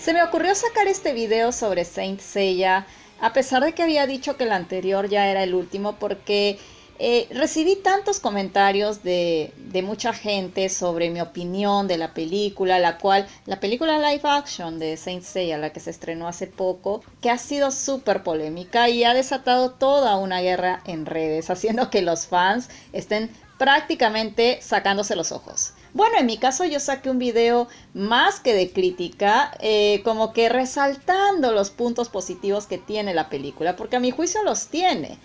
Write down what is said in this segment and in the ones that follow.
Se me ocurrió sacar este video sobre Saint Seiya, a pesar de que había dicho que el anterior ya era el último, porque recibí tantos comentarios de mucha gente sobre mi opinión de la película, la película live action de Saint Seiya, la que se estrenó hace poco, que ha sido súper polémica y ha desatado toda una guerra en redes, haciendo que los fans estén prácticamente sacándose los ojos. Bueno, en mi caso yo saqué un video más que de crítica, como que resaltando los puntos positivos que tiene la película, porque a mi juicio los tiene.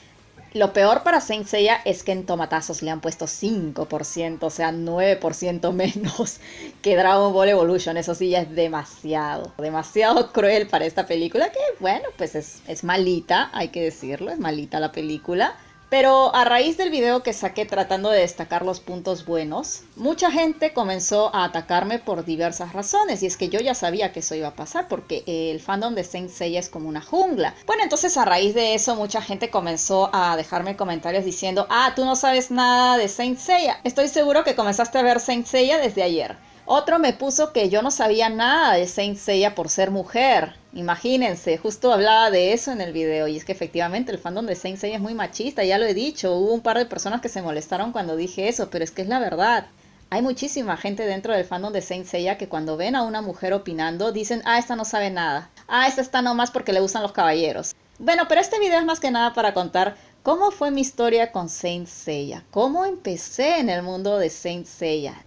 Lo peor para Saint Seiya es que en tomatazos le han puesto 5%, o sea, 9% menos que Dragon Ball Evolution. Eso sí ya es demasiado, demasiado cruel para esta película, que bueno, pues es malita, hay que decirlo, es malita la película. Pero a raíz del video que saqué tratando de destacar los puntos buenos, mucha gente comenzó a atacarme por diversas razones. Y es que yo ya sabía que eso iba a pasar porque el fandom de Saint Seiya es como una jungla. Bueno, entonces a raíz de eso mucha gente comenzó a dejarme comentarios diciendo: ah, tú no sabes nada de Saint Seiya. Estoy seguro que comenzaste a ver Saint Seiya desde ayer. Otro me puso que yo no sabía nada de Saint Seiya por ser mujer. Imagínense, justo hablaba de eso en el video. Y es que efectivamente el fandom de Saint Seiya es muy machista, ya lo he dicho. Hubo un par de personas que se molestaron cuando dije eso, pero es que es la verdad. Hay muchísima gente dentro del fandom de Saint Seiya que cuando ven a una mujer opinando dicen: ah, esta no sabe nada. Ah, esta está nomás porque le gustan los caballeros. Bueno, pero este video es más que nada para contar cómo fue mi historia con Saint Seiya. Cómo empecé en el mundo de Saint Seiya.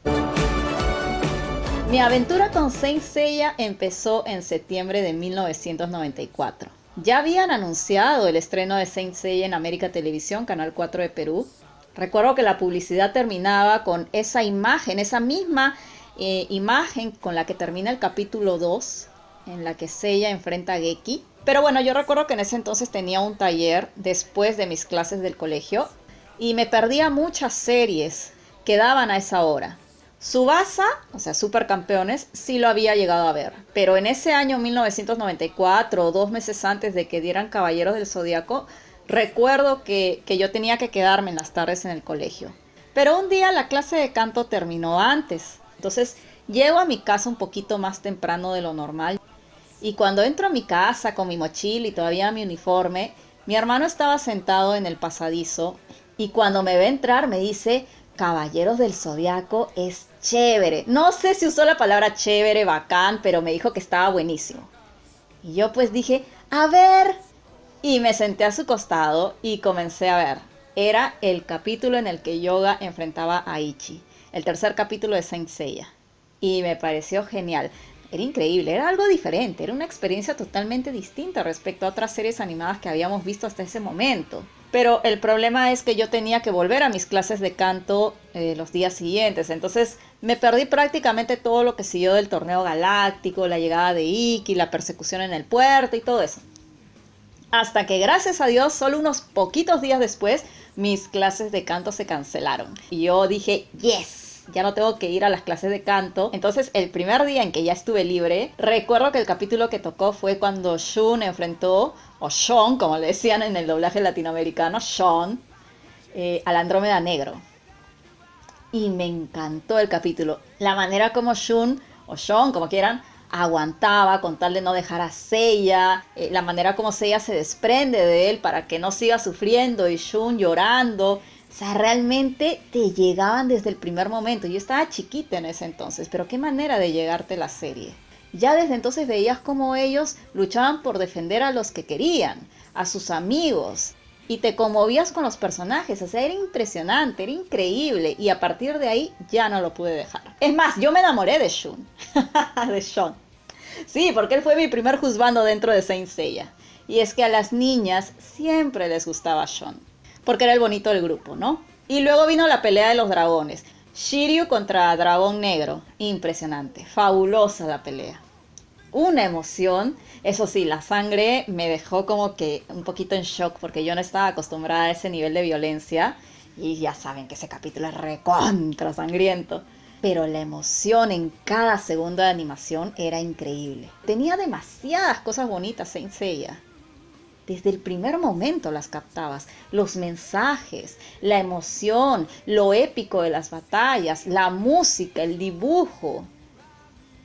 Mi aventura con Saint Seiya empezó en septiembre de 1994. Ya habían anunciado el estreno de Saint Seiya en América Televisión, Canal 4 de Perú. Recuerdo que la publicidad terminaba con esa imagen, esa misma imagen con la que termina el capítulo 2, en la que Seiya enfrenta a Geki. Pero bueno, yo recuerdo que en ese entonces tenía un taller después de mis clases del colegio y me perdía muchas series que daban a esa hora. Tsubasa, o sea, Supercampeones, sí lo había llegado a ver, pero en ese año 1994, 2 meses antes de que dieran Caballeros del Zodiaco, recuerdo que yo tenía que quedarme en las tardes en el colegio. Pero un día la clase de canto terminó antes, entonces llego a mi casa un poquito más temprano de lo normal. Y cuando entro a mi casa con mi mochila y todavía mi uniforme, mi hermano estaba sentado en el pasadizo y cuando me ve entrar me dice: Caballeros del Zodiaco es chévere. No sé si usó la palabra chévere, bacán, pero me dijo que estaba buenísimo. Y yo pues dije: a ver. Y me senté a su costado y comencé a ver. Era el capítulo en el que Yoga enfrentaba a Ichi. El tercer capítulo de Saint Seiya. Y me pareció genial. Era increíble, era algo diferente, era una experiencia totalmente distinta respecto a otras series animadas que habíamos visto hasta ese momento. Pero el problema es que yo tenía que volver a mis clases de canto los días siguientes, entonces me perdí prácticamente todo lo que siguió del torneo galáctico, la llegada de Ikki, la persecución en el puerto y todo eso. Hasta que gracias a Dios, solo unos poquitos días después, mis clases de canto se cancelaron. Y yo dije: yes. Ya no tengo que ir a las clases de canto. Entonces el primer día en que ya estuve libre, recuerdo que el capítulo que tocó fue cuando Shun enfrentó, o Sean como le decían en el doblaje latinoamericano, Sean, al Andrómeda Negro. Y me encantó el capítulo. La manera como Shun, o Sean, como quieran, aguantaba con tal de no dejar a Seiya, la manera como Seiya se desprende de él para que no siga sufriendo y Shun llorando. O sea, realmente te llegaban desde el primer momento. Yo estaba chiquita en ese entonces, pero qué manera de llegarte la serie. Ya desde entonces veías cómo ellos luchaban por defender a los que querían, a sus amigos. Y te conmovías con los personajes, o sea, era impresionante, era increíble. Y a partir de ahí ya no lo pude dejar. Es más, yo me enamoré de Shun, de Sean. Sí, porque él fue mi primer juzgando dentro de Saint Seiya. Y es que a las niñas siempre les gustaba Sean, porque era el bonito del grupo, ¿no? Y luego vino la pelea de los dragones. Shiryu contra Dragón Negro. Impresionante, fabulosa la pelea. Una emoción. Eso sí, la sangre me dejó como que un poquito en shock porque yo no estaba acostumbrada a ese nivel de violencia. Y ya saben que ese capítulo es recontra sangriento. Pero la emoción en cada segundo de animación era increíble. Tenía demasiadas cosas bonitas Saint Seiya. Desde el primer momento las captabas, los mensajes, la emoción, lo épico de las batallas, la música, el dibujo.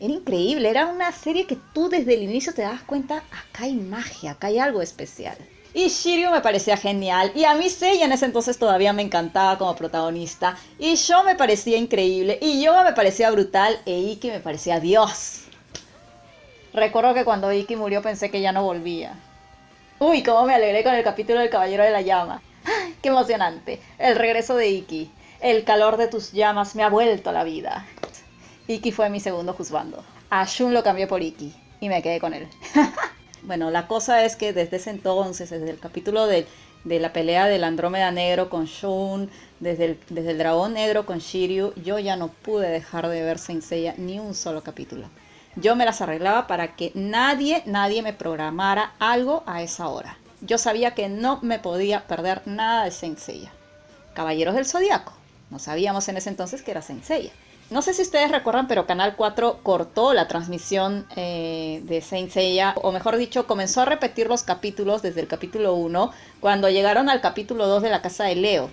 Era increíble, era una serie que tú desde el inicio te das cuenta, acá hay magia, acá hay algo especial. Y Shiryu me parecía genial, y a mí Seiya en ese entonces todavía me encantaba como protagonista, y Sho me parecía increíble, y Yoga me parecía brutal, e Iki me parecía Dios. Recuerdo que cuando Iki murió pensé que ya no volvía. Uy, cómo me alegré con el capítulo del Caballero de la Llama. ¡Ay, qué emocionante! El regreso de Iki. El calor de tus llamas me ha vuelto a la vida. Iki fue mi segundo juzgando. A Shun lo cambié por Iki y me quedé con él. Bueno, la cosa es que desde ese entonces, desde el capítulo de la pelea del Andrómeda Negro con Shun, desde el Dragón Negro con Shiryu, yo ya no pude dejar de ver Saint Seiya ni un solo capítulo. Yo me las arreglaba para que nadie me programara algo a esa hora. Yo sabía que no me podía perder nada de Saint Seiya. Caballeros del Zodiaco. No sabíamos en ese entonces que era Saint Seiya. No sé si ustedes recuerdan, pero Canal 4 cortó la transmisión de Saint Seiya, o mejor dicho, comenzó a repetir los capítulos desde el capítulo 1, cuando llegaron al capítulo 2 de la casa de Leo.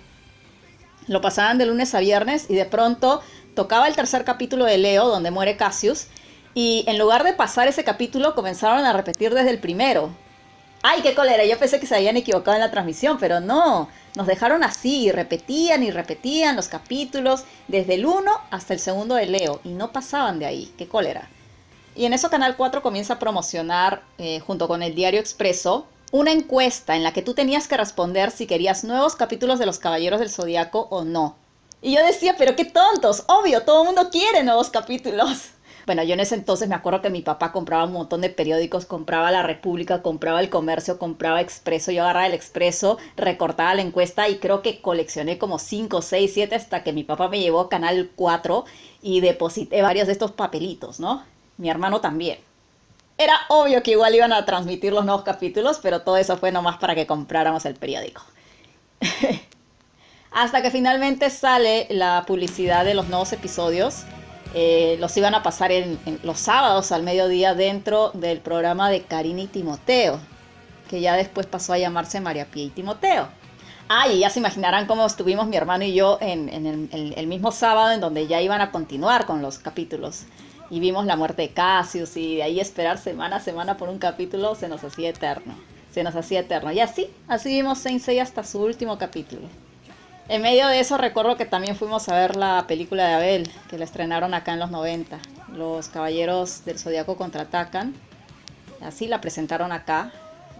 Lo pasaban de lunes a viernes y de pronto tocaba el tercer capítulo de Leo, donde muere Cassius, y en lugar de pasar ese capítulo, comenzaron a repetir desde el primero. ¡Ay, qué cólera! Yo pensé que se habían equivocado en la transmisión, pero no. Nos dejaron así y repetían los capítulos desde el 1 hasta el segundo de Leo y no pasaban de ahí. ¡Qué cólera! Y en eso Canal 4 comienza a promocionar, junto con el Diario Expreso, una encuesta en la que tú tenías que responder si querías nuevos capítulos de Los Caballeros del Zodiaco o no. Y yo decía, pero qué tontos, obvio, todo el mundo quiere nuevos capítulos. Bueno, yo en ese entonces me acuerdo que mi papá compraba un montón de periódicos, compraba La República, compraba El Comercio, compraba Expreso. Yo agarraba el Expreso, recortaba la encuesta y creo que coleccioné como 5, 6, 7 hasta que mi papá me llevó a Canal 4 y deposité varios de estos papelitos, ¿no? Mi hermano también. Era obvio que igual iban a transmitir los nuevos capítulos, pero todo eso fue nomás para que compráramos el periódico. Hasta que finalmente sale la publicidad de los nuevos episodios. Los iban a pasar en los sábados al mediodía dentro del programa de Karina y Timoteo, que ya después pasó a llamarse María Pía y Timoteo. Y ya se imaginarán cómo estuvimos mi hermano y yo en el mismo sábado en donde ya iban a continuar con los capítulos. Y vimos la muerte de Cassius y de ahí esperar semana a semana por un capítulo se nos hacía eterno. Y así vimos Saint Seiya hasta su último capítulo. En medio de eso recuerdo que también fuimos a ver la película de Abel, que la estrenaron acá en los 90. Los Caballeros del Zodiaco contraatacan. Así la presentaron acá,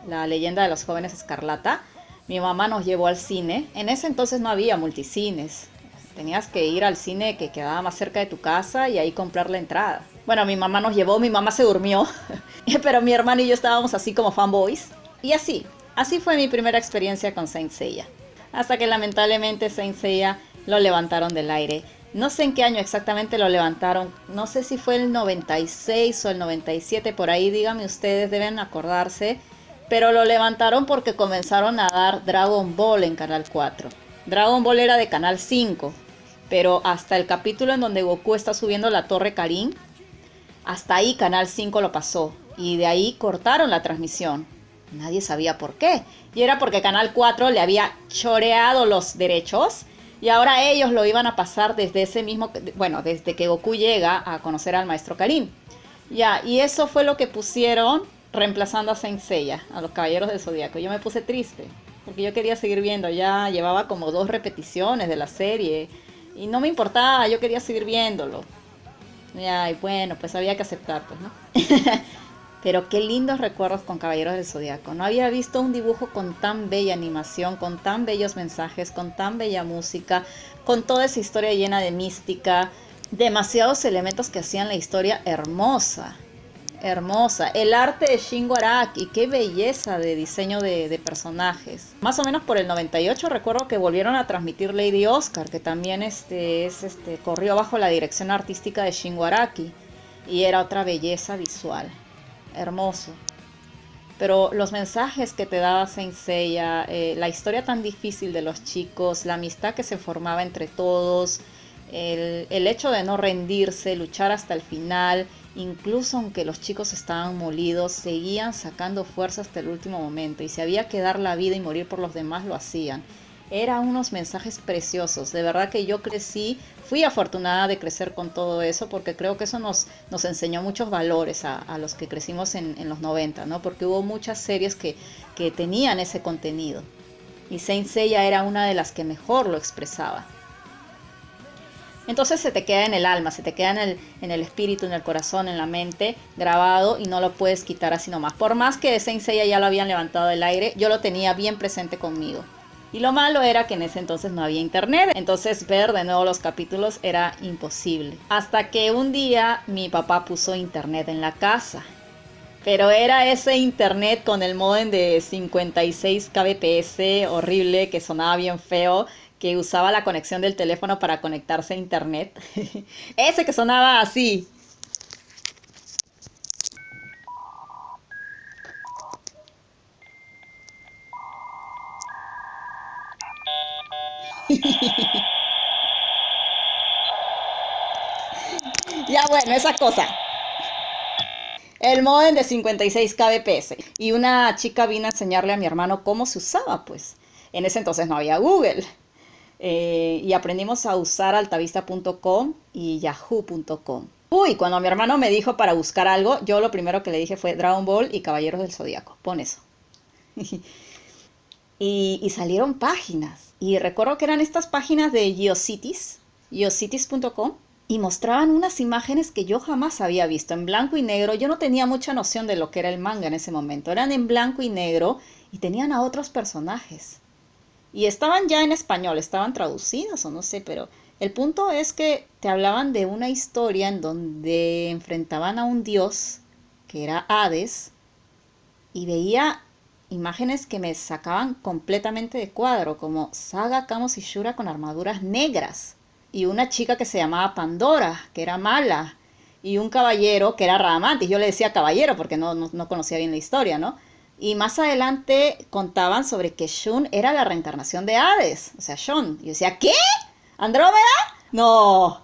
la leyenda de los jóvenes escarlata. Mi mamá nos llevó al cine. En ese entonces no había multicines. Tenías que ir al cine que quedaba más cerca de tu casa y ahí comprar la entrada. Bueno, mi mamá nos llevó, mi mamá se durmió, pero mi hermano y yo estábamos así como fanboys. Y así fue mi primera experiencia con Saint Seiya. Hasta que lamentablemente Saint Seiya lo levantaron del aire. No sé en qué año exactamente lo levantaron. No sé si fue el 96 o el 97, por ahí díganme ustedes, deben acordarse. Pero lo levantaron porque comenzaron a dar Dragon Ball en Canal 4. Dragon Ball era de Canal 5. Pero hasta el capítulo en donde Goku está subiendo la Torre Karin, hasta ahí Canal 5 lo pasó. Y de ahí cortaron la transmisión. Nadie sabía por qué. Y era porque Canal 4 le había choreado los derechos y ahora ellos lo iban a pasar desde ese mismo, desde que Goku llega a conocer al maestro Karin. Y eso fue lo que pusieron reemplazando a Saint Seiya, a los Caballeros del Zodiaco. Yo me puse triste porque yo quería seguir viendo. Ya llevaba como 2 repeticiones de la serie y no me importaba, yo quería seguir viéndolo. Y bueno, pues había que aceptar, pues, ¿no? Pero qué lindos recuerdos con Caballeros del Zodiaco. No había visto un dibujo con tan bella animación, con tan bellos mensajes, con tan bella música, con toda esa historia llena de mística, demasiados elementos que hacían la historia hermosa. Hermosa. El arte de Shingo Araki, qué belleza de diseño de personajes. Más o menos por el 98 recuerdo que volvieron a transmitir Lady Oscar, que también corrió bajo la dirección artística de Shingo Araki y era otra belleza visual. Hermoso. Pero los mensajes que te daba Saint Seiya, la historia tan difícil de los chicos, la amistad que se formaba entre todos, el hecho de no rendirse, luchar hasta el final, incluso aunque los chicos estaban molidos, seguían sacando fuerza hasta el último momento y si había que dar la vida y morir por los demás, lo hacían. Eran unos mensajes preciosos. De verdad que yo crecí, fui afortunada de crecer con todo eso porque creo que eso nos enseñó muchos valores a los que crecimos en los 90, ¿no? Porque hubo muchas series que tenían ese contenido. Y Saint Seiya era una de las que mejor lo expresaba. Entonces se te queda en el alma, se te queda en el espíritu, en el corazón, en la mente, grabado y no lo puedes quitar así nomás. Por más que Saint Seiya ya lo habían levantado del aire, yo lo tenía bien presente conmigo. Y lo malo era que en ese entonces no había internet, entonces ver de nuevo los capítulos era imposible. Hasta que un día mi papá puso internet en la casa. Pero era ese internet con el módem de 56 kbps, horrible, que sonaba bien feo, que usaba la conexión del teléfono para conectarse a internet. Ese que sonaba así. Ya bueno, esa cosa. El módem de 56 kbps. Y una chica vino a enseñarle a mi hermano cómo se usaba, pues. En ese entonces no había Google. Y aprendimos a usar altavista.com y yahoo.com. Uy, cuando mi hermano me dijo para buscar algo, yo lo primero que le dije fue Dragon Ball y Caballeros del Zodíaco. Pon eso. Y salieron páginas. Y recuerdo que eran estas páginas de GeoCities, geocities.com, y mostraban unas imágenes que yo jamás había visto, en blanco y negro. Yo no tenía mucha noción de lo que era el manga en ese momento. Eran en blanco y negro y tenían a otros personajes. Y estaban ya en español, estaban traducidas o no sé, pero el punto es que te hablaban de una historia en donde enfrentaban a un dios, que era Hades, y veía imágenes que me sacaban completamente de cuadro, como Saga, Camus y Shura con armaduras negras, y una chica que se llamaba Pandora, que era mala, y un caballero que era Radamantis. Yo le decía caballero porque no conocía bien la historia, ¿no? Y más adelante contaban sobre que Shun era la reencarnación de Hades, o sea, Shun. Y yo decía, ¿qué? ¿Andrómeda? No.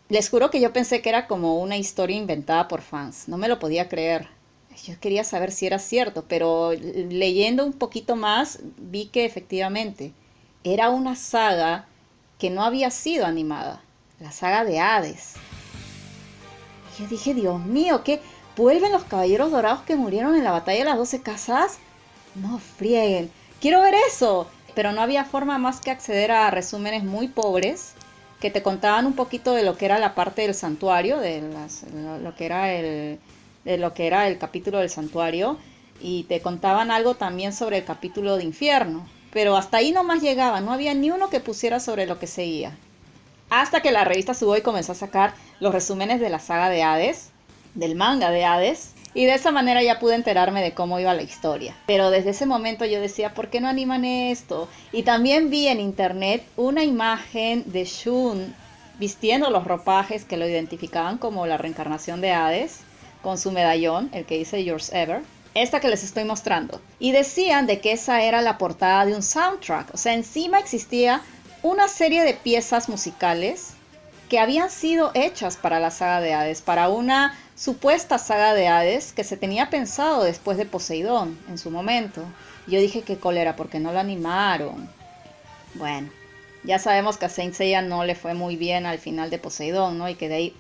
Les juro que yo pensé que era como una historia inventada por fans. No me lo podía creer. Yo quería saber si era cierto, pero leyendo un poquito más vi que efectivamente era una saga que no había sido animada, la saga de Hades. Y yo dije, Dios mío, ¿qué? ¿Vuelven los caballeros dorados que murieron en la batalla de las 12 casas? No frieguen, quiero ver eso. Pero no había forma más que acceder a resúmenes muy pobres que te contaban un poquito de lo que era la parte del santuario, lo que era de lo que era el capítulo del santuario, y te contaban algo también sobre el capítulo de infierno. Pero hasta ahí nomás llegaba, no había ni uno que pusiera sobre lo que seguía. Hasta que la revista Sugoi comenzó a sacar los resúmenes de la saga de Hades, del manga de Hades, y de esa manera ya pude enterarme de cómo iba la historia. Pero desde ese momento yo decía, ¿por qué no animan esto? Y también vi en internet una imagen de Shun vistiendo los ropajes que lo identificaban como la reencarnación de Hades, con su medallón, el que dice Yours Ever. Esta que les estoy mostrando. Y decían de que esa era la portada de un soundtrack. O sea, encima existía una serie de piezas musicales que habían sido hechas para la saga de Hades, para una supuesta saga de Hades que se tenía pensado después de Poseidón en su momento. Yo dije, qué cólera, porque no lo animaron. Bueno, ya sabemos que a Saint Seiya no le fue muy bien al final de Poseidón, ¿no? Y que de ahí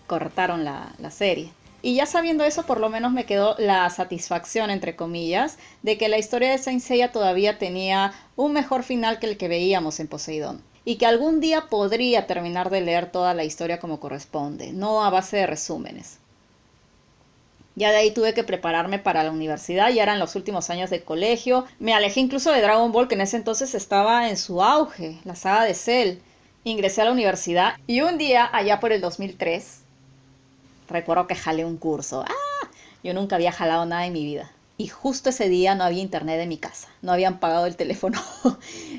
cortaron la serie. Y ya sabiendo eso, por lo menos me quedó la satisfacción, entre comillas, de que la historia de Saint Seiya todavía tenía un mejor final que el que veíamos en Poseidón. Y que algún día podría terminar de leer toda la historia como corresponde, no a base de resúmenes. Ya de ahí tuve que prepararme para la universidad, ya eran los últimos años de colegio. Me alejé incluso de Dragon Ball, que en ese entonces estaba en su auge, la saga de Cell. Ingresé a la universidad y un día, allá por el 2003, recuerdo que jalé un curso. Yo nunca había jalado nada en mi vida. Y justo ese día no había internet en mi casa. No habían pagado el teléfono.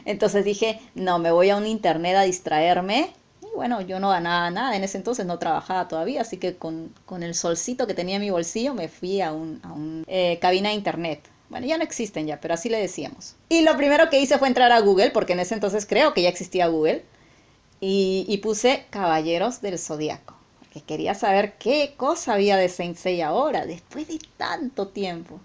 Entonces dije, no, me voy a un internet a distraerme. Y bueno, yo no ganaba nada. En ese entonces no trabajaba todavía. Así que con el solcito que tenía en mi bolsillo me fui a un cabina de internet. Bueno, ya no existen ya, pero así le decíamos. Y lo primero que hice fue entrar a Google, porque en ese entonces creo que ya existía Google. Y puse Caballeros del Zodíaco, que quería saber qué cosa había de Saint Seiya ahora, después de tanto tiempo.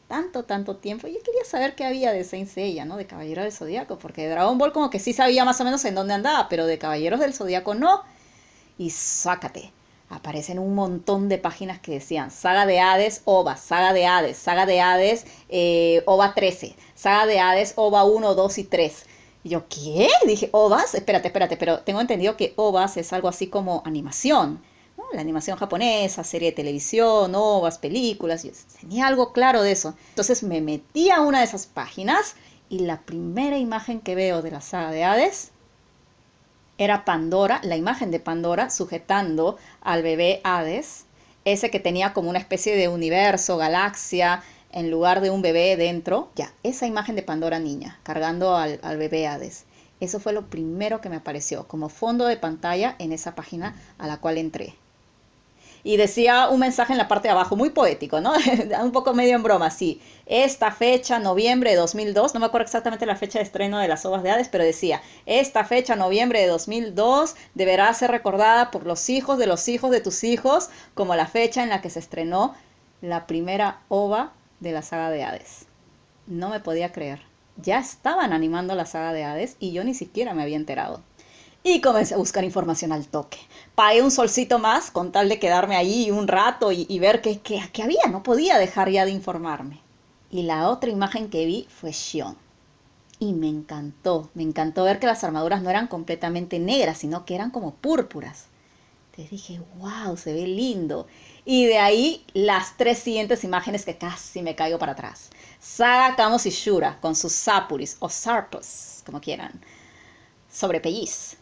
tanto tiempo. Y yo quería saber qué había de Saint Seiya, ¿no? De Caballero del Zodíaco, porque de Dragon Ball como que sí sabía más o menos en dónde andaba, pero de Caballeros del Zodíaco no. Y sácate, aparecen un montón de páginas que decían Saga de Hades, OVA, Saga de Hades, Saga de Hades, OVA 13, Saga de Hades, OVA 1, 2 y 3. Y yo, ¿qué? Dije, ¿OVAs? Espérate, pero tengo entendido que OVAs es algo así como animación, ¿no? La animación japonesa, serie de televisión, OVAs, películas. Yo tenía algo claro de eso. Entonces me metí a una de esas páginas y la primera imagen que veo de la Saga de Hades era Pandora, la imagen de Pandora sujetando al bebé Hades, ese que tenía como una especie de universo, galaxia, en lugar de un bebé dentro. Ya, esa imagen de Pandora niña, cargando al bebé Hades. Eso fue lo primero que me apareció, como fondo de pantalla en esa página a la cual entré. Y decía un mensaje en la parte de abajo, muy poético, ¿no? Un poco medio en broma, sí. Esta fecha, noviembre de 2002, no me acuerdo exactamente la fecha de estreno de las OVAs de Hades, pero decía, esta fecha, noviembre de 2002, deberá ser recordada por los hijos de tus hijos, como la fecha en la que se estrenó la primera OVA de la saga de Hades. No me podía creer. Ya estaban animando la saga de Hades y yo ni siquiera me había enterado. Y comencé a buscar información al toque. Pagué un solcito más con tal de quedarme ahí un rato y ver qué había. No podía dejar ya de informarme. Y la otra imagen que vi fue Xion. Y me encantó ver que las armaduras no eran completamente negras, sino que eran como púrpuras. Entonces dije, wow, se ve lindo. Y de ahí las tres siguientes imágenes que casi me caigo para atrás. Saga Kamos y Shura con sus Sapuris o Sarpus, como quieran, sobre Pelliz.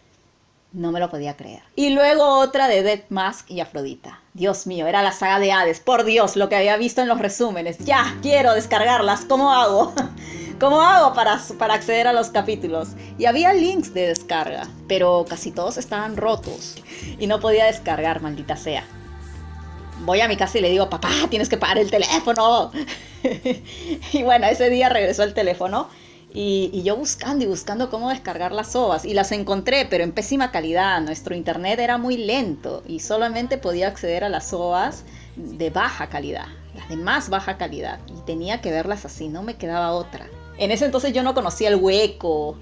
No me lo podía creer. Y luego otra de Death Mask y Afrodita. Dios mío, era la saga de Hades. Por Dios, lo que había visto en los resúmenes. Ya, quiero descargarlas. ¿Cómo hago? ¿Cómo hago para acceder a los capítulos? Y había links de descarga, pero casi todos estaban rotos. Y no podía descargar, maldita sea. Voy a mi casa y le digo, papá, tienes que pagar el teléfono. Y bueno, ese día regresó el teléfono. Y yo buscando cómo descargar las OVAs. Y las encontré, pero en pésima calidad. Nuestro internet era muy lento y solamente podía acceder a las OVAs de baja calidad, las de más baja calidad. Y tenía que verlas así, no me quedaba otra. En ese entonces yo no conocía el Hueco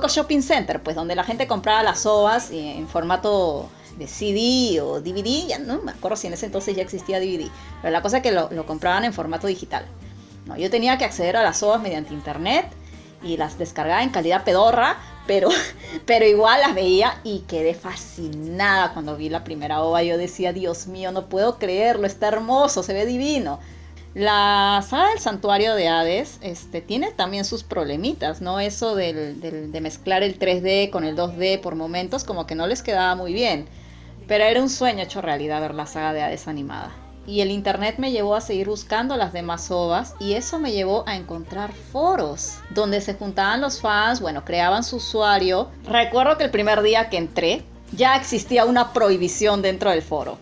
Shopping Center, pues donde la gente compraba las OVAs en formato de CD o DVD. Ya no me acuerdo si en ese entonces ya existía DVD. Pero la cosa es que lo compraban en formato digital. No, yo tenía que acceder a las OVAs mediante internet y las descargaba en calidad pedorra, pero igual las veía y quedé fascinada cuando vi la primera OVA. Yo decía, Dios mío, no puedo creerlo, está hermoso, se ve divino. La saga del Santuario de Hades tiene también sus problemitas, ¿no? Eso de mezclar el 3D con el 2D por momentos, como que no les quedaba muy bien. Pero era un sueño hecho realidad ver la saga de Hades animada. Y el internet me llevó a seguir buscando las demás OVAs y eso me llevó a encontrar foros donde se juntaban los fans, bueno, creaban su usuario. Recuerdo que el primer día que entré ya existía una prohibición dentro del foro,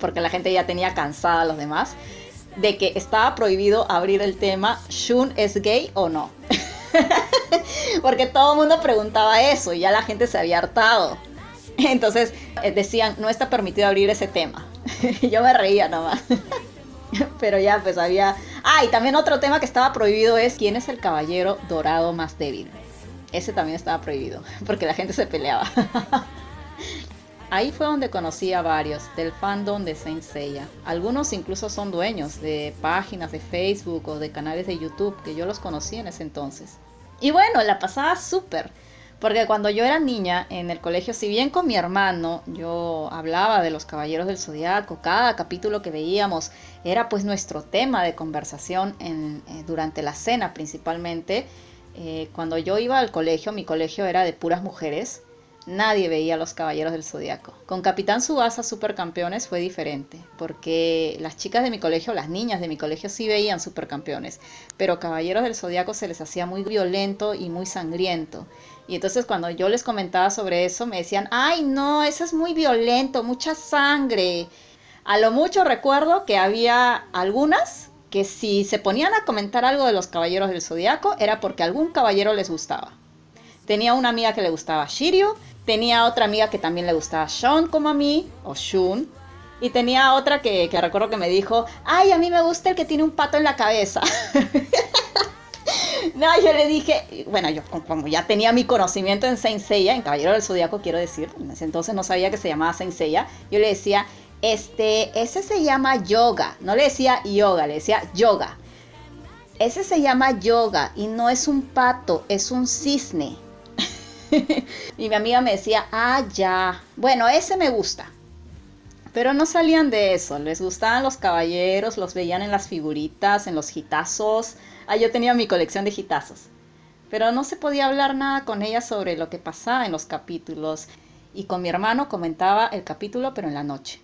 porque la gente ya tenía cansada a los demás, de que estaba prohibido abrir el tema ¿Shun es gay o no? Porque todo el mundo preguntaba eso y ya la gente se había hartado. Entonces decían, no está permitido abrir ese tema. Yo me reía nomás. Pero ya pues había... y también otro tema que estaba prohibido es ¿quién es el caballero dorado más débil? Ese también estaba prohibido, porque la gente se peleaba. Ahí fue donde conocí a varios del fandom de Saint Seiya. Algunos incluso son dueños de páginas de Facebook o de canales de YouTube, que yo los conocí en ese entonces. Y bueno, la pasaba súper. Porque cuando yo era niña en el colegio, si bien con mi hermano yo hablaba de los Caballeros del Zodiaco, cada capítulo que veíamos era pues nuestro tema de conversación durante la cena principalmente. Cuando yo iba al colegio, mi colegio era de puras mujeres, nadie veía a los Caballeros del Zodiaco. Con Capitán Tsubasa Supercampeones fue diferente, porque las chicas de mi colegio, las niñas de mi colegio sí veían Supercampeones, pero Caballeros del Zodiaco se les hacía muy violento y muy sangriento. Y entonces cuando yo les comentaba sobre eso, me decían, ay no, eso es muy violento, mucha sangre. A lo mucho recuerdo que había algunas que si se ponían a comentar algo de los Caballeros del Zodiaco, era porque algún caballero les gustaba. Tenía una amiga que le gustaba Shiryu, tenía otra amiga que también le gustaba Shun como a mí, o Shun. Y tenía otra que recuerdo que me dijo, ay, a mí me gusta el que tiene un pato en la cabeza. No, yo le dije, bueno, yo como ya tenía mi conocimiento en Saint Seiya, en Caballero del Zodiaco, quiero decir, en ese entonces no sabía que se llamaba Saint Seiya, yo le decía, ese se llama yoga, no le decía yoga, le decía yoga. Ese se llama yoga y no es un pato, es un cisne. Y mi amiga me decía, ah, ya, bueno, ese me gusta. Pero no salían de eso, les gustaban los caballeros, los veían en las figuritas, en los hitazos. Ah, yo tenía mi colección de hitazos. Pero no se podía hablar nada con ella sobre lo que pasaba en los capítulos. Y con mi hermano comentaba el capítulo, pero en la noche.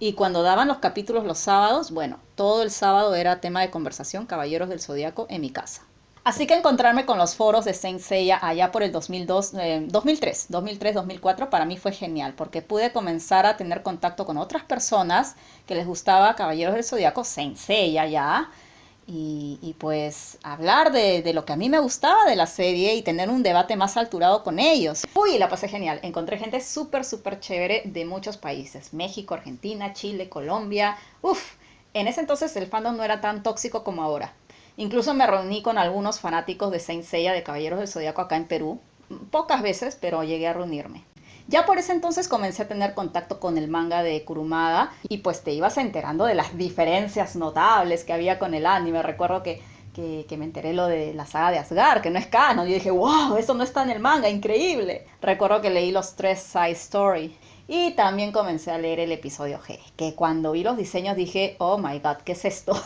Y cuando daban los capítulos los sábados, bueno, todo el sábado era tema de conversación, Caballeros del Zodíaco, en mi casa. Así que encontrarme con los foros de Saint Seiya allá por el 2004 para mí fue genial, porque pude comenzar a tener contacto con otras personas que les gustaba Caballeros del Zodíaco, Saint Seiya ya, y pues hablar de lo que a mí me gustaba de la serie y tener un debate más alturado con ellos. Uy, la pasé genial. Encontré gente súper, súper chévere de muchos países. México, Argentina, Chile, Colombia. Uf, en ese entonces el fandom no era tan tóxico como ahora. Incluso me reuní con algunos fanáticos de Saint Seiya, de Caballeros del Zodíaco acá en Perú. Pocas veces, pero llegué a reunirme. Ya por ese entonces comencé a tener contacto con el manga de Kurumada y pues te ibas enterando de las diferencias notables que había con el anime. Recuerdo que me enteré lo de la saga de Asgard, que no es canon. Yo dije, wow, eso no está en el manga, increíble. Recuerdo que leí los 3 side story y también comencé a leer el episodio G, que cuando vi los diseños dije, oh my god, ¿qué es esto?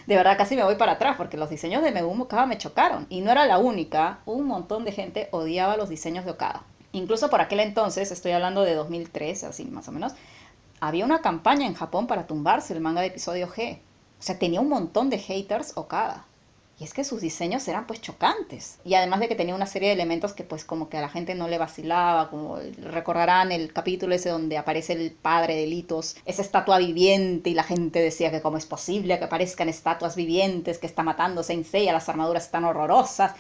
De verdad casi me voy para atrás porque los diseños de Megumi Okada me chocaron. Y no era la única, un montón de gente odiaba los diseños de Okada. Incluso por aquel entonces, estoy hablando de 2003, así más o menos, había una campaña en Japón para tumbarse el manga de episodio G. O sea, tenía un montón de haters Okada. Y es que sus diseños eran pues chocantes. Y además de que tenía una serie de elementos que pues como que a la gente no le vacilaba, como recordarán el capítulo ese donde aparece el padre de Litos, esa estatua viviente y la gente decía que cómo es posible que aparezcan estatuas vivientes, que está matando Saint Seiya, las armaduras están horrorosas.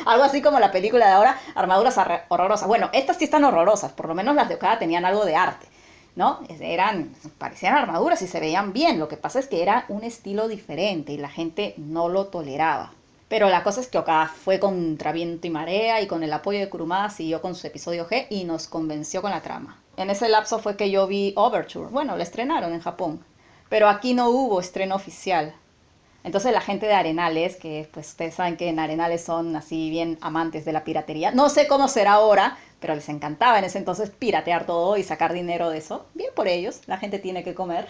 Algo así como la película de ahora, armaduras horrorosas. Bueno, estas sí están horrorosas, por lo menos las de Okada tenían algo de arte. ¿No? Parecían armaduras y se veían bien. Lo que pasa es que era un estilo diferente y la gente no lo toleraba. Pero la cosa es que Okada fue contra viento y marea y con el apoyo de Kurumada siguió con su episodio G y nos convenció con la trama. En ese lapso fue que yo vi Overture. Bueno, la estrenaron en Japón, pero aquí no hubo estreno oficial. Entonces la gente de Arenales, que pues ustedes saben que en Arenales son así bien amantes de la piratería, no sé cómo será ahora, pero les encantaba en ese entonces piratear todo y sacar dinero de eso. Bien por ellos, la gente tiene que comer.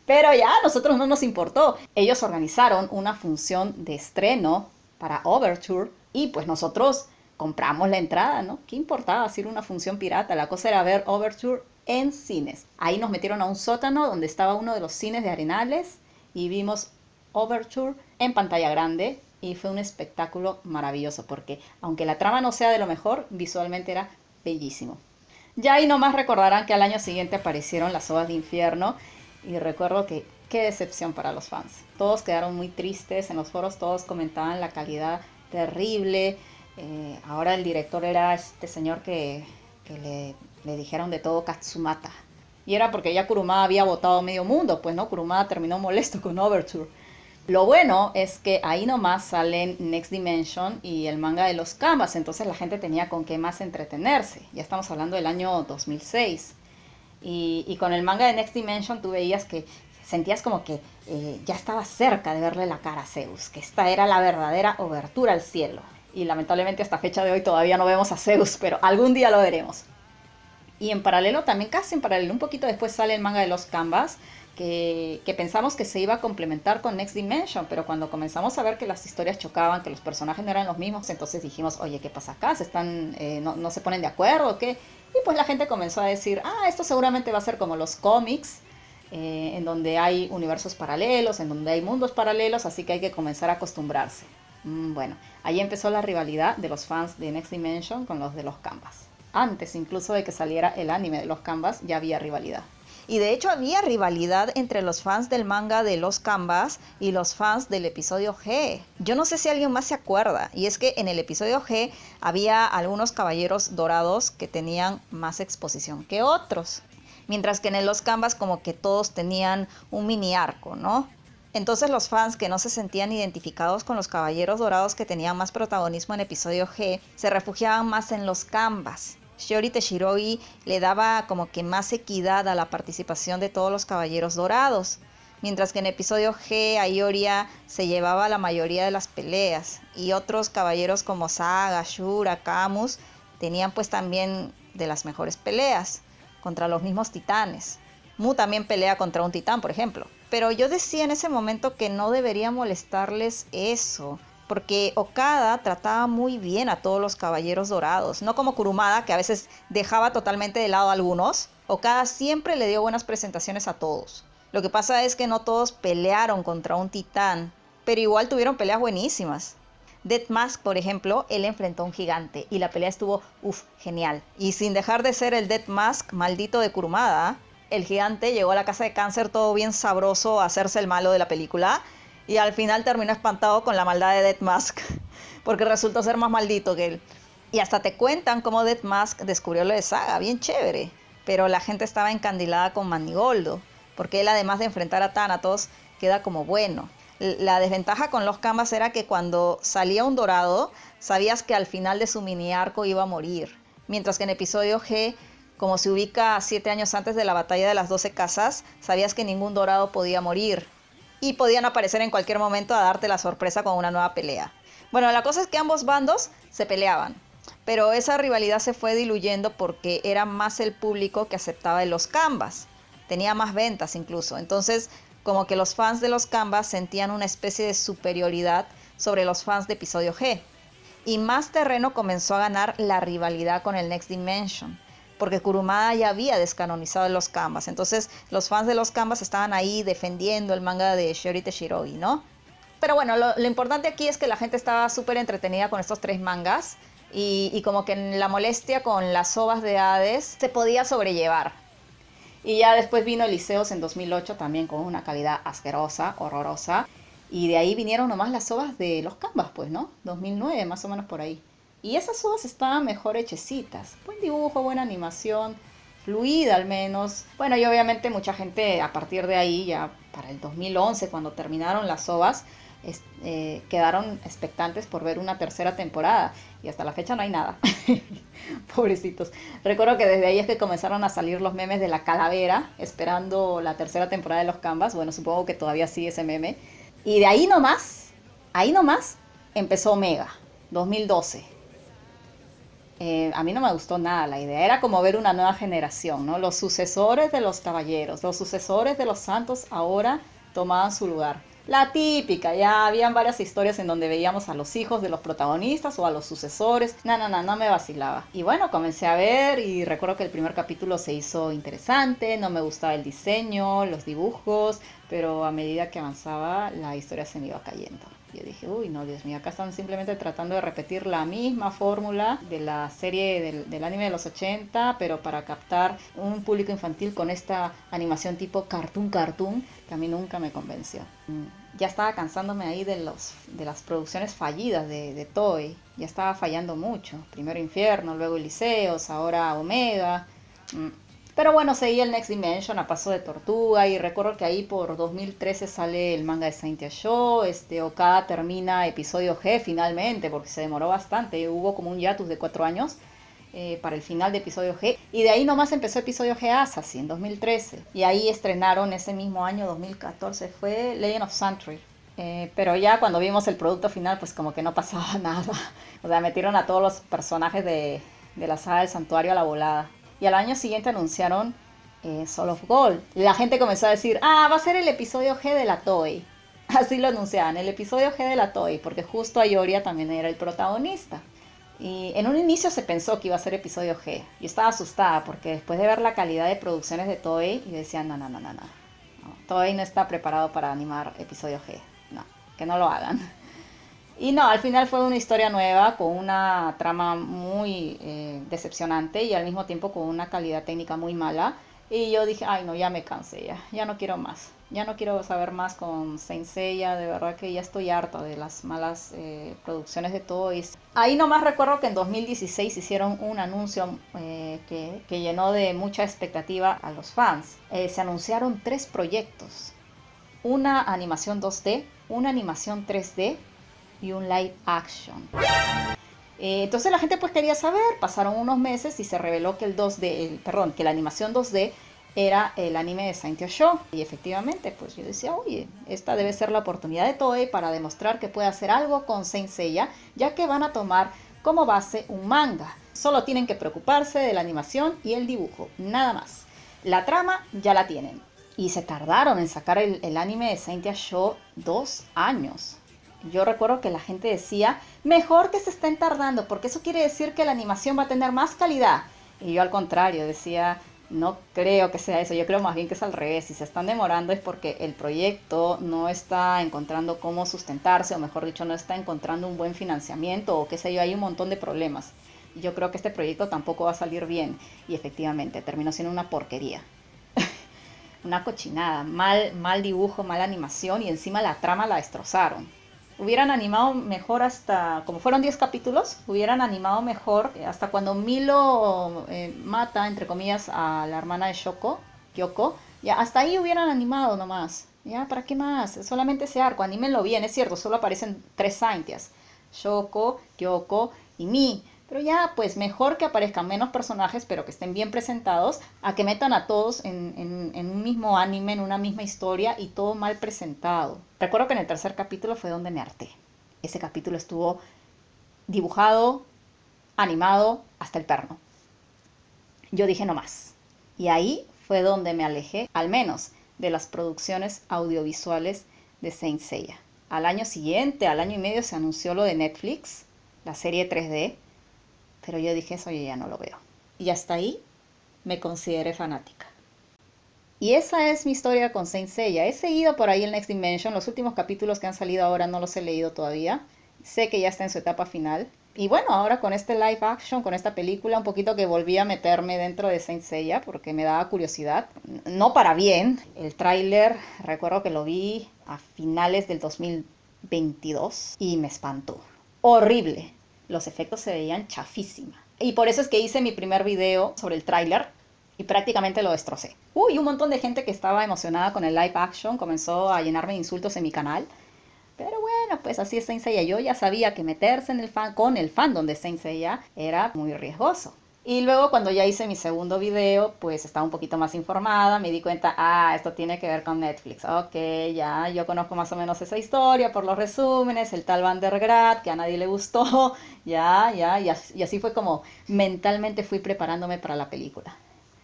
Pero ya a nosotros no nos importó. Ellos organizaron una función de estreno para Overture y pues nosotros compramos la entrada, ¿no? ¿Qué importaba hacer una función pirata? La cosa era ver Overture en cines. Ahí nos metieron a un sótano donde estaba uno de los cines de Arenales y vimos Overture en pantalla grande y fue un espectáculo maravilloso porque aunque la trama no sea de lo mejor, visualmente era bellísimo. Ya ahí nomás recordarán que al año siguiente aparecieron las Ovas de Infierno y recuerdo que qué decepción para los fans. Todos quedaron muy tristes, en los foros todos comentaban la calidad terrible. Ahora el director era este señor que le dijeron de todo Katsumata. Y era porque ya Kurumada había votado medio mundo, pues no, Kurumada terminó molesto con Overture. Lo bueno es que ahí nomás salen Next Dimension y el manga de los Canvas, entonces la gente tenía con qué más entretenerse. Ya estamos hablando del año 2006. Y con el manga de Next Dimension tú veías que sentías como que ya estaba cerca de verle la cara a Zeus, que esta era la verdadera obertura al cielo. Y lamentablemente hasta fecha de hoy todavía no vemos a Zeus, pero algún día lo veremos. Y en paralelo, también casi en paralelo, un poquito después sale el manga de los Canvas, que pensamos que se iba a complementar con Next Dimension, pero cuando comenzamos a ver que las historias chocaban, que los personajes no eran los mismos, entonces dijimos, oye, ¿qué pasa acá? No se ponen de acuerdo o qué? Y pues la gente comenzó a decir, esto seguramente va a ser como los cómics, en donde hay universos paralelos, en donde hay mundos paralelos, así que hay que comenzar a acostumbrarse. Bueno, ahí empezó la rivalidad de los fans de Next Dimension con los de los Canvas. Antes incluso de que saliera el anime de los Canvas ya había rivalidad. Y de hecho había rivalidad entre los fans del manga de los Canvas y los fans del episodio G. Yo no sé si alguien más se acuerda, y es que en el episodio G había algunos caballeros dorados que tenían más exposición que otros. mientras que en los canvas como que todos tenían un mini arco, ¿no? Entonces los fans que no se sentían identificados con los Caballeros Dorados que tenían más protagonismo en episodio G, se refugiaban más en los canvas. Shiori Teshirogi le daba como que más equidad a la participación de todos los Caballeros Dorados, mientras que en episodio G Ayoria se llevaba la mayoría de las peleas, y otros caballeros como Saga, Shura, Camus tenían pues también de las mejores peleas contra los mismos titanes. Mu también pelea contra un titán, por ejemplo. Pero yo decía en ese momento que no debería molestarles eso, porque Okada trataba muy bien a todos los Caballeros Dorados, no como Kurumada, que a veces dejaba totalmente de lado a algunos. Okada siempre le dio buenas presentaciones a todos. Lo que pasa es que no todos pelearon contra un titán, pero igual tuvieron peleas buenísimas. Death Mask, por ejemplo, él enfrentó a un gigante y la pelea estuvo, genial. Y sin dejar de ser el Death Mask maldito de Kurumada, el gigante llegó a la casa de cáncer todo bien sabroso a hacerse el malo de la película y al final terminó espantado con la maldad de Death Mask porque resultó ser más maldito que él. Y hasta te cuentan cómo Death Mask descubrió lo de Saga, bien chévere. Pero la gente estaba encandilada con Manigoldo, porque él además de enfrentar a Thanatos, queda como bueno. La desventaja con los canvas era que cuando salía un dorado, sabías que al final de su mini arco iba a morir. Mientras que en episodio G, como se ubica 7 años antes de la batalla de las 12 casas, sabías que ningún dorado podía morir. Y podían aparecer en cualquier momento a darte la sorpresa con una nueva pelea. Bueno, la cosa es que ambos bandos se peleaban. Pero esa rivalidad se fue diluyendo porque era más el público que aceptaba en los canvas. Tenía más ventas incluso. Entonces, como que los fans de los canvas sentían una especie de superioridad sobre los fans de episodio G. Y más terreno comenzó a ganar la rivalidad con el Next Dimension, porque Kurumada ya había descanonizado los canvas. Entonces los fans de los canvas estaban ahí defendiendo el manga de Shiori Teshirogi, ¿no? Pero bueno, lo importante aquí es que la gente estaba súper entretenida con estos 3 mangas y como que en la molestia con las ovas de Hades se podía sobrellevar. Y ya después vino Eliseos en 2008 también con una calidad asquerosa, horrorosa. Y de ahí vinieron nomás las ovas de los canvas, pues, ¿no? 2009, más o menos por ahí. Y esas ovas estaban mejor hechecitas. Buen dibujo, buena animación, fluida al menos. Bueno, y obviamente mucha gente a partir de ahí, ya para el 2011, cuando terminaron las ovas, quedaron expectantes por ver una tercera temporada. Y hasta la fecha no hay nada. Pobrecitos. Recuerdo que desde ahí es que comenzaron a salir los memes de la calavera, esperando la tercera temporada de los canvas. Bueno, supongo que todavía sigue ese meme. Y de ahí nomás, empezó Omega, 2012. A mí no me gustó nada la idea. Era como ver una nueva generación, ¿no? Los sucesores de los caballeros, los sucesores de los santos ahora tomaban su lugar. La típica, ya habían varias historias en donde veíamos a los hijos de los protagonistas o a los sucesores. No me vacilaba. Y bueno, comencé a ver y recuerdo que el primer capítulo se hizo interesante, no me gustaba el diseño, los dibujos, pero a medida que avanzaba la historia se me iba cayendo. Yo dije, uy, no, Dios mío, acá están simplemente tratando de repetir la misma fórmula de la serie del anime de los 80, pero para captar un público infantil con esta animación tipo cartoon, que a mí nunca me convenció. Ya estaba cansándome ahí de las producciones fallidas de Toei. Ya estaba fallando mucho. Primero Infierno, luego Eliseos, ahora Omega. Pero bueno, seguí el Next Dimension a paso de tortuga y recuerdo que ahí por 2013 sale el manga de Saint Show. Okada termina episodio G finalmente porque se demoró bastante. Hubo como un hiatus de 4 años para el final de episodio G. Y de ahí nomás empezó episodio G Assassin en 2013. Y ahí estrenaron ese mismo año, 2014, fue Legend of Santry. Pero ya cuando vimos el producto final, pues como que no pasaba nada. O sea, metieron a todos los personajes de la saga del santuario a la volada. Y al año siguiente anunciaron Soul of Gold. Y la gente comenzó a decir, va a ser el episodio G de la Toei. Así lo anunciaban, el episodio G de la Toei, porque justo Ayoria también era el protagonista. Y en un inicio se pensó que iba a ser episodio G. Yo estaba asustada porque después de ver la calidad de producciones de Toei, yo decía, no. Toei no está preparado para animar episodio G. No, que no lo hagan. Y no, al final fue una historia nueva, con una trama muy decepcionante y al mismo tiempo con una calidad técnica muy mala. Y yo dije, ay no, ya me cansé, ya no quiero más. Ya no quiero saber más con Saint Seiya, de verdad que ya estoy harta de las malas producciones de Toys. Ahí nomás recuerdo que en 2016 hicieron un anuncio que llenó de mucha expectativa a los fans. Se anunciaron 3 proyectos. Una animación 2D, una animación 3D y un live action. Entonces la gente pues quería saber, pasaron unos meses y se reveló que que la animación 2D era el anime de Saint Show. Y efectivamente, pues yo decía, oye, esta debe ser la oportunidad de Toei para demostrar que puede hacer algo con Saint Seiya, ya que van a tomar como base un manga. Solo tienen que preocuparse de la animación y el dibujo, nada más. La trama ya la tienen. Y se tardaron en sacar el anime de Saint Show 2 años. Yo recuerdo que la gente decía, mejor que se estén tardando, porque eso quiere decir que la animación va a tener más calidad. Y yo al contrario decía, no creo que sea eso, yo creo más bien que es al revés. Si se están demorando es porque el proyecto no está encontrando cómo sustentarse, o mejor dicho, no está encontrando un buen financiamiento, o qué sé yo, hay un montón de problemas. Y yo creo que este proyecto tampoco va a salir bien. Y efectivamente, terminó siendo una porquería. Una cochinada, mal dibujo, mala animación, y encima la trama la destrozaron. Hubieran animado mejor hasta, como fueron 10 capítulos, hubieran animado mejor hasta cuando Milo mata, entre comillas, a la hermana de Kyoko, ya hasta ahí hubieran animado nomás. Ya, ¿para qué más? Solamente ese arco, anímenlo bien, es cierto, solo aparecen 3 Saintias, Shoko, Kyoko y Mi. Pero ya, pues mejor que aparezcan menos personajes, pero que estén bien presentados, a que metan a todos en un mismo anime, en una misma historia y todo mal presentado. Recuerdo que en el tercer capítulo fue donde me harté. Ese capítulo estuvo dibujado, animado, hasta el perno. Yo dije no más. Y ahí fue donde me alejé, al menos, de las producciones audiovisuales de Saint Seiya. Al año siguiente, al año y medio, se anunció lo de Netflix, la serie 3D, pero yo dije, eso yo ya no lo veo. Y hasta ahí me consideré fanática. Y esa es mi historia con Saint Seiya. He seguido por ahí el Next Dimension. Los últimos capítulos que han salido ahora no los he leído todavía. Sé que ya está en su etapa final. Y bueno, ahora con este live action, con esta película, un poquito que volví a meterme dentro de Saint Seiya porque me daba curiosidad. No para bien. El tráiler, recuerdo que lo vi a finales del 2022 y me espantó. Horrible. Los efectos se veían chafísima. Y por eso es que hice mi primer video sobre el tráiler y prácticamente lo destrocé. Uy, un montón de gente que estaba emocionada con el live action comenzó a llenarme de insultos en mi canal. Pero bueno, pues así es Saint Seiya. Yo ya sabía que meterse en con el fandom de Saint Seiya era muy riesgoso. Y luego cuando ya hice mi segundo video, pues estaba un poquito más informada, me di cuenta, esto tiene que ver con Netflix. Ok, ya, yo conozco más o menos esa historia por los resúmenes, el tal Van der Graat, que a nadie le gustó, y así fue como mentalmente fui preparándome para la película.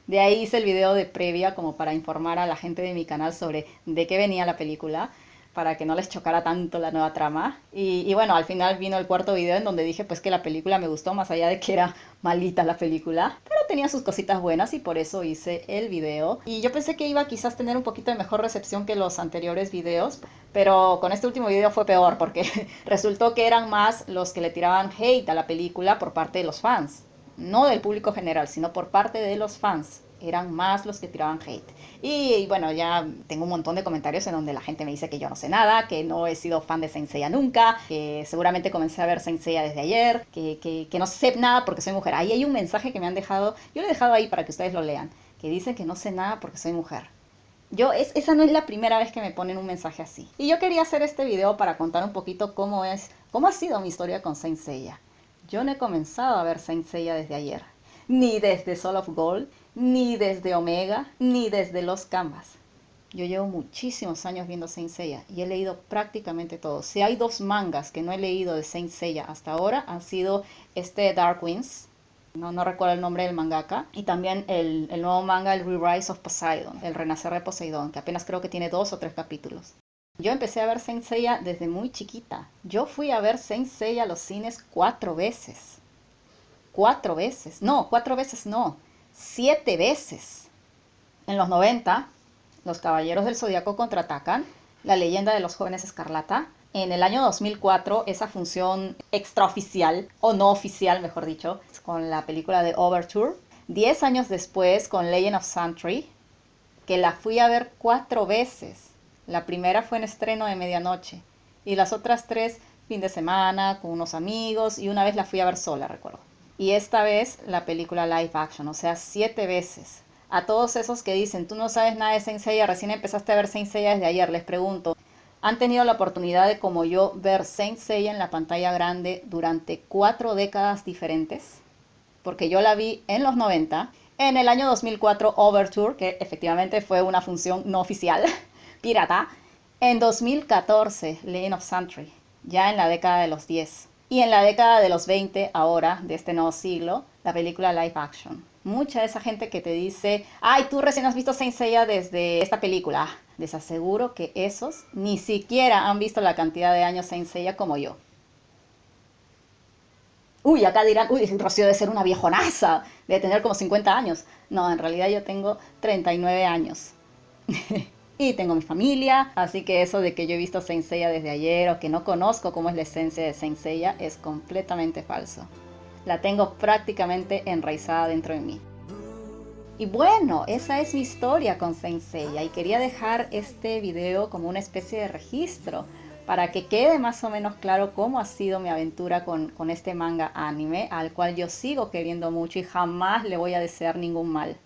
De ahí hice el video de previa como para informar a la gente de mi canal sobre de qué venía la película, para que no les chocara tanto la nueva trama. Y bueno, al final vino el cuarto video en donde dije pues que la película me gustó, más allá de que era malita la película, pero tenía sus cositas buenas y por eso hice el video. Y yo pensé que iba quizás tener un poquito de mejor recepción que los anteriores videos, pero con este último video fue peor porque resultó que eran más los que le tiraban hate a la película por parte de los fans. No del público general, sino por parte de los fans. Eran más los que tiraban hate. Y bueno, ya tengo un montón de comentarios en donde la gente me dice que yo no sé nada, que no he sido fan de Saint Seiya nunca, que seguramente comencé a ver Saint Seiya desde ayer, que no sé nada porque soy mujer. Ahí hay un mensaje que me han dejado, yo lo he dejado ahí para que ustedes lo lean, que dicen que no sé nada porque soy mujer. Esa no es la primera vez que me ponen un mensaje así. Y yo quería hacer este video para contar un poquito cómo ha sido mi historia con Saint Seiya. Yo no he comenzado a ver Saint Seiya desde ayer, ni desde Soul of Gold, ni desde Omega, ni desde Los Canvas. Yo llevo muchísimos años viendo Saint Seiya y he leído prácticamente todo. Si hay 2 mangas que no he leído de Saint Seiya hasta ahora, han sido este Dark Winds, no recuerdo el nombre del mangaka, y también el nuevo manga, el Re-Rise of Poseidon, el Renacer de Poseidón, que apenas creo que tiene 2 o 3 capítulos. Yo empecé a ver Saint Seiya desde muy chiquita. Yo fui a ver Saint Seiya a los cines 4 veces. 4 veces. No, 4 veces no. 7 veces. En los 90, Los Caballeros del Zodiaco contraatacan, La Leyenda de los Jóvenes Escarlata. En el año 2004, esa función extraoficial, o no oficial, mejor dicho, con la película de Overture. 10 años después, con Legend of Santry. que la fui a ver 4 veces. La primera fue en estreno de medianoche y las otras 3 fin de semana con unos amigos y una vez la fui a ver sola, recuerdo. Y esta vez la película live action, o sea, 7 veces. A todos esos que dicen, tú no sabes nada de Saint Seiya, recién empezaste a ver Saint Seiya desde ayer, les pregunto, ¿han tenido la oportunidad de, como yo, ver Saint Seiya en la pantalla grande durante 4 décadas diferentes? Porque yo la vi en los 90, en el año 2004 Overture, que efectivamente fue una función no oficial, pirata, en 2014 Legend of Santry, ya en la década de los 10, y en la década de los 20 ahora, de este nuevo siglo, la película live action. Mucha de esa gente que te dice, ay, tú recién has visto Saint Seiya desde esta película, les aseguro que esos ni siquiera han visto la cantidad de años Saint Seiya como yo. Uy, acá dirán, uy, Rocío debe ser una viejonaza, debe tener como 50 años. No, en realidad yo tengo 39 años. Y tengo mi familia, así que eso de que yo he visto Saint Seiya desde ayer o que no conozco cómo es la esencia de Saint Seiya es completamente falso. La tengo prácticamente enraizada dentro de mí. Y bueno, esa es mi historia con Saint Seiya y quería dejar este video como una especie de registro para que quede más o menos claro cómo ha sido mi aventura con este manga anime al cual yo sigo queriendo mucho y jamás le voy a desear ningún mal.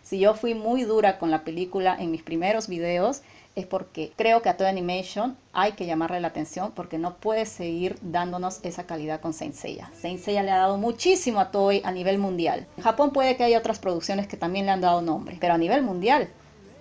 Si yo fui muy dura con la película en mis primeros videos, es porque creo que a Toei Animation hay que llamarle la atención porque no puede seguir dándonos esa calidad con Saint Seiya. Saint Seiya le ha dado muchísimo a Toei a nivel mundial. En Japón puede que haya otras producciones que también le han dado nombre, pero a nivel mundial,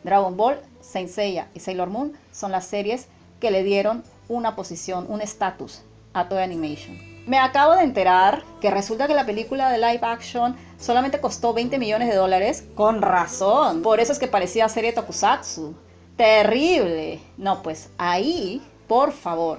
Dragon Ball, Saint Seiya y Sailor Moon son las series que le dieron una posición, un estatus a Toei Animation. Me acabo de enterar que resulta que la película de live action solamente costó 20 millones de dólares. Con razón. Por eso es que parecía serie tokusatsu. Terrible. No, pues ahí, por favor,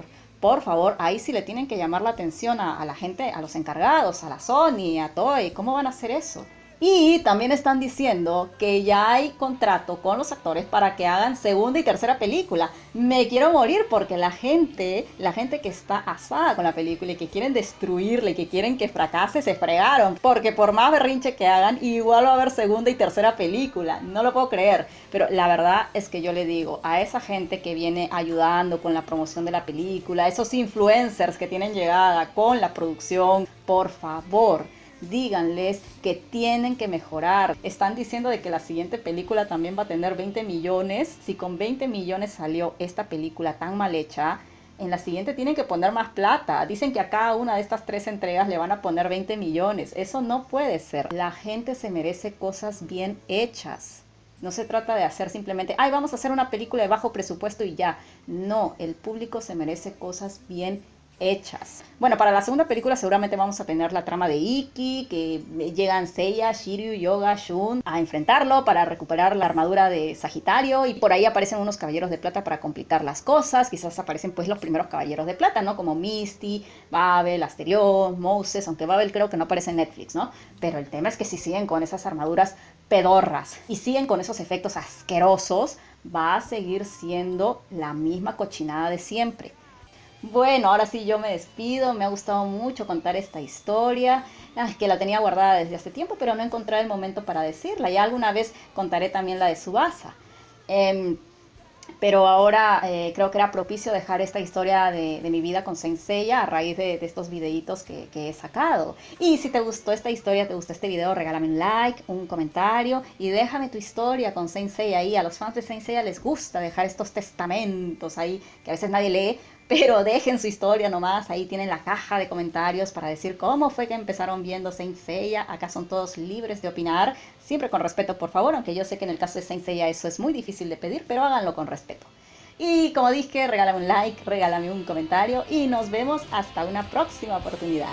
ahí sí le tienen que llamar la atención a la gente, a los encargados, a la Sony, a Toei. ¿Cómo van a hacer eso? Y también están diciendo que ya hay contrato con los actores para que hagan segunda y tercera película. Me quiero morir porque la gente que está asada con la película y que quieren destruirla y que quieren que fracase, se fregaron. Porque por más berrinche que hagan, igual va a haber segunda y tercera película. No lo puedo creer. Pero la verdad es que yo le digo a esa gente que viene ayudando con la promoción de la película, esos influencers que tienen llegada con la producción, por favor, díganles que tienen que mejorar. Están diciendo de que la siguiente película también va a tener 20 millones. Si con 20 millones salió esta película tan mal hecha, en la siguiente tienen que poner más plata. Dicen que a cada una de estas 3 entregas le van a poner 20 millones. Eso no puede ser. La gente se merece cosas bien hechas. No se trata de hacer simplemente, ay, vamos a hacer una película de bajo presupuesto y ya. No, el público se merece cosas bien hechas. Bueno, para la segunda película seguramente vamos a tener la trama de Ikki, que llegan Seiya, Shiryu, Yoga, Shun a enfrentarlo para recuperar la armadura de Sagitario y por ahí aparecen unos caballeros de plata para complicar las cosas. Quizás aparecen pues los primeros caballeros de plata, ¿no? Como Misty, Babel, Asterion, Moses, aunque Babel creo que no aparece en Netflix, ¿no? Pero el tema es que si siguen con esas armaduras pedorras y siguen con esos efectos asquerosos, va a seguir siendo la misma cochinada de siempre. Bueno, ahora sí yo me despido, me ha gustado mucho contar esta historia, que la tenía guardada desde hace tiempo, pero no encontré el momento para decirla. Ya alguna vez contaré también la de Tsubasa. Pero ahora creo que era propicio dejar esta historia de mi vida con Saint Seiya a raíz de estos videitos que he sacado. Y si te gustó esta historia, te gustó este video, regálame un like, un comentario y déjame tu historia con Saint Seiya ahí. A los fans de Saint Seiya les gusta dejar estos testamentos ahí que a veces nadie lee, pero dejen su historia nomás, ahí tienen la caja de comentarios para decir cómo fue que empezaron viendo Saint Seiya. Acá son todos libres de opinar, siempre con respeto por favor, aunque yo sé que en el caso de Saint Seiya eso es muy difícil de pedir, pero háganlo con respeto. Y como dije, regálame un like, regálame un comentario y nos vemos hasta una próxima oportunidad.